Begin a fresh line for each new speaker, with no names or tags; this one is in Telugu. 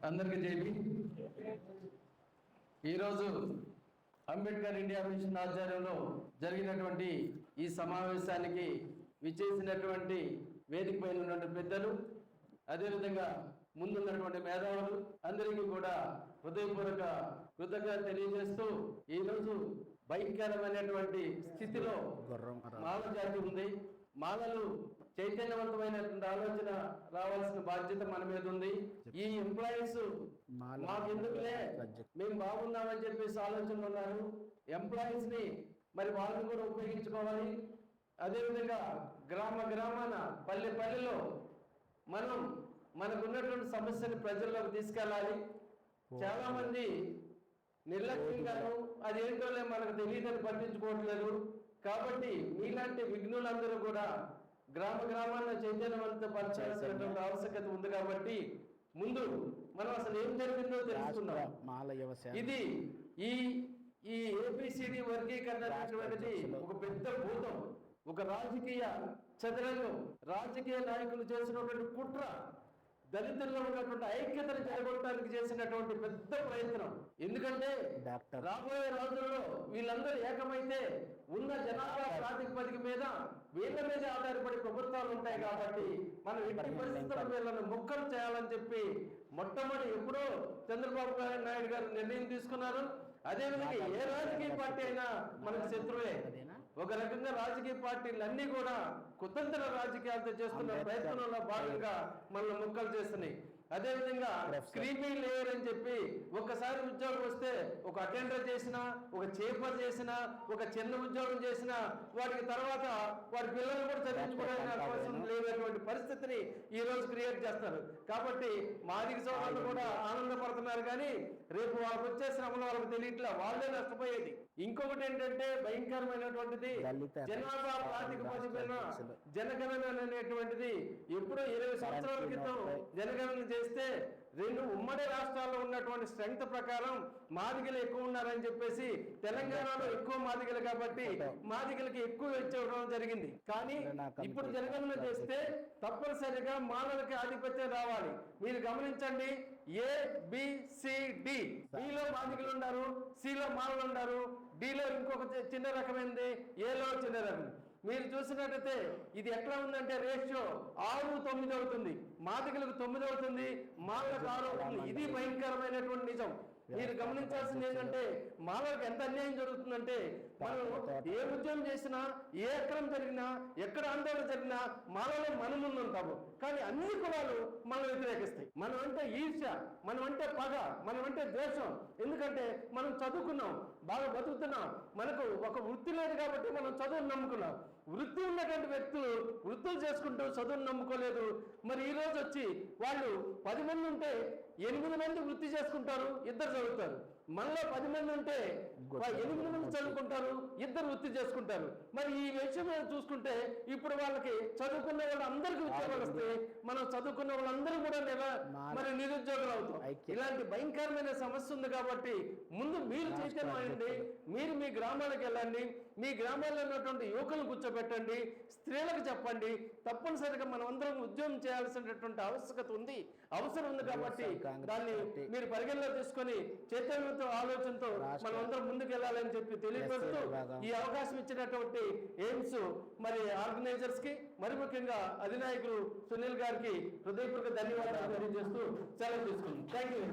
అందరికీ జైబీ. ఈరోజు అంబేద్కర్ ఇండియా మిషన్ ఆధ్వర్యంలో జరిగినటువంటి ఈ సమావేశానికి విచ్చేసినటువంటి వేదిక పైన ఉన్నటువంటి పెద్దలు, అదేవిధంగా ముందున్నటువంటి మేధావులు అందరికీ కూడా హృదయపూర్వక కృతజ్ఞత తెలియజేస్తూ, ఈరోజు భయంకరమైనటువంటి స్థితిలో మాల జాతి ఉంది. మాలలు చైతన్యవంతమైనటువంటి ఆలోచన రావాల్సిన బాధ్యత మన మీద ఉంది. ఈ ఎంప్లాయీస్ మాకెందుకులే, మేము బాగున్నామని చెప్పేసి ఆలోచనలు ఉన్నారు. ఎంప్లాయీస్ ని మరి వాళ్ళని కూడా ఉపయోగించుకోవాలి. అదేవిధంగా గ్రామాన పల్లెలో మనకున్నటువంటి సమస్యని ప్రజల్లోకి తీసుకెళ్ళాలి. చాలా మంది నిర్లక్ష్యంగాను అదేంటోలే మనకు తెలియదని పట్టించుకోవట్లేదు. కాబట్టి మీలాంటి విఘ్నులందరూ కూడా గ్రామాల్లో చైతన్యవంతపరచాల్సినటువంటి ఆవశ్యకత ఉంది. కాబట్టి ముందు మనం అసలు ఏం జరిగిందో తెలుసుకుందాం. ఇది ఈ ఏబిసిడి వర్గీకరణ అనేటువంటిది ఒక పెద్ద భూతం, ఒక రాజకీయ చదరంగం, రాజకీయ నాయకులు చేసినటువంటి కుట్ర, దళితుల్లో ఉన్నటువంటి ఐక్యతను చెడగొట్టడానికి చేసినటువంటి పెద్ద ప్రయత్నం. ఎందుకంటే రాబోయే రోజుల్లో వీళ్ళందరూ ఏకమైతే ఉన్న జనాభా ప్రాతిపదిక మీద వీళ్ళ మీద ఆధారపడి ప్రభుత్వాలు ఉంటాయి. కాబట్టి మనం ఎట్టి పరిస్థితుల్లో వీళ్ళని ముక్కలు చేయాలని చెప్పి మొట్టమొదటి ఎప్పుడో చంద్రబాబు నాయుడు గారు నిర్ణయం తీసుకున్నారు. అదేవిధంగా ఏ రాజకీయ పార్టీ అయినా మనకు శత్రువే. ఒక రకంగా రాజకీయ పార్టీలన్నీ కూడా కుతంత్ర రాజకీయాలతో చేస్తున్న ప్రయత్నంలో భాగంగా మనల్ని ముక్కలు చేస్తున్నాయి. అదేవిధంగా క్రీమీ లేయర్ అని చెప్పి ఒక్కసారి ఉద్యోగం వస్తే ఒక అటెండర్ చేసినా, ఒక చేపర్ చేసినా, ఒక చిన్న ఉద్యోగం చేసినా వాటికి తర్వాత వాడి పిల్లలు కూడా చదివించుకోవడానికి అవకాశం లేనటువంటి పరిస్థితిని ఈ రోజు క్రియేట్ చేస్తారు. కాబట్టి మాదిక సోదరులు కూడా ఆనందపడుతున్నారు, కానీ రేపు వాళ్ళకి వచ్చే శ్రమలు వాళ్ళకి తెలియట్లా, వాళ్ళే నష్టపోయేది. ఇంకొకటి ఏంటంటే భయంకరమైనటువంటిది జనాభా ప్రాతిపదికన జనగణన అనేటువంటిది ఎప్పుడో 20 సంవత్సరాల క్రితం జనగణన చేస్తే రెండు ఉమ్మడి రాష్ట్రాల్లో ఉన్నటువంటి స్ట్రెంగ్త్ ప్రకారం మాదిగలు ఎక్కువ ఉన్నారని చెప్పేసి తెలంగాణలో ఎక్కువ మాదిగలు కాబట్టి మాదిగలకి ఎక్కువ ఇవ్వడం జరిగింది. కానీ ఇప్పుడు జనగణన చేస్తే తప్పనిసరిగా మాలలకి ఆధిపత్యం రావాలి. మీరు గమనించండి, ABCD, బిలో మాదిగలు ఉన్నారు, సిలో మాలలు ఉన్నారు, డిలో ఇంకొక చిన్న రకమైంది, ఏలో చిన్న రకం. మీరు చూసినట్టయితే ఇది ఎట్లా ఉందంటే రేషియో 6-9 అవుతుంది, మాదిగలకు 9 అవుతుంది, మాలకు 6 అవుతుంది. ఇది భయంకరమైనటువంటి నిజం. మీరు గమనించాల్సింది ఏంటంటే మాలకు ఎంత అన్యాయం జరుగుతుందంటే, మనం ఏ ఉద్యమం చేసినా, ఏ అక్రమం జరిగినా, ఎక్కడ ఆందోళన జరిగినా మాలలో మనం ముందు ఉంటాము. కానీ అన్ని కులాలు మనం వ్యతిరేకిస్తాయి. మనం అంటే ఈర్ష్య, మనం అంటే పగ, మనం అంటే ద్వేషం. ఎందుకంటే మనం చదువుకున్నాం, బాగా బతుకుతున్నాం, మనకు ఒక వృత్తి లేదు కాబట్టి మనం చదువును నమ్ముకున్నాం. వృత్తి ఉన్నటువంటి వ్యక్తులు వృత్తులు చేసుకుంటూ చదువును నమ్ముకోలేదు. మరి ఈ రోజు వచ్చి వాళ్ళు 10 మంది ఉంటే 8 మంది వృత్తి చేసుకుంటారు, 2 చదువుతారు. మనలో 10 మంది ఉంటే 8 మంది చదువుకుంటారు, 2 వృత్తి చేసుకుంటారు. మరి ఈ విషయం చూసుకుంటే ఇప్పుడు వాళ్ళకి చదువుకున్న వాళ్ళు అందరికీ ఉద్యోగాలు వస్తే మనం చదువుకున్న వాళ్ళందరూ కూడా మరి నిరుద్యోగులు అవుతాం. ఇలాంటి భయంకరమైన సమస్య ఉంది. కాబట్టి ముందు మీరు చైతన్యమైంది, మీరు మీ గ్రామాలకు వెళ్ళండి, మీ గ్రామాల్లో ఉన్నటువంటి యువకులను కూర్చోబెట్టండి, స్త్రీలకు చెప్పండి. తప్పనిసరిగా మనం అందరం ఉద్యోగం చేయాల్సినటువంటి అవసరం ఉంది. కాబట్టి దాన్ని మీరు పరిగణలో తీసుకొని చైతన్యంతో ఆలోచనతో మనం అందరం ముందుకు వెళ్ళాలని చెప్పి తెలియపరుస్తూ, ఈ అవకాశం ఇచ్చినటువంటి ఎయిమ్స్ మరి ఆర్గనైజర్స్ కి, మరి ముఖ్యంగా అధినాయకులు సునీల్ గారికి హృదయపూర్వక ధన్యవాదాలు తెలియజేస్తూ సెలవు తీసుకుంటాం. Thank you.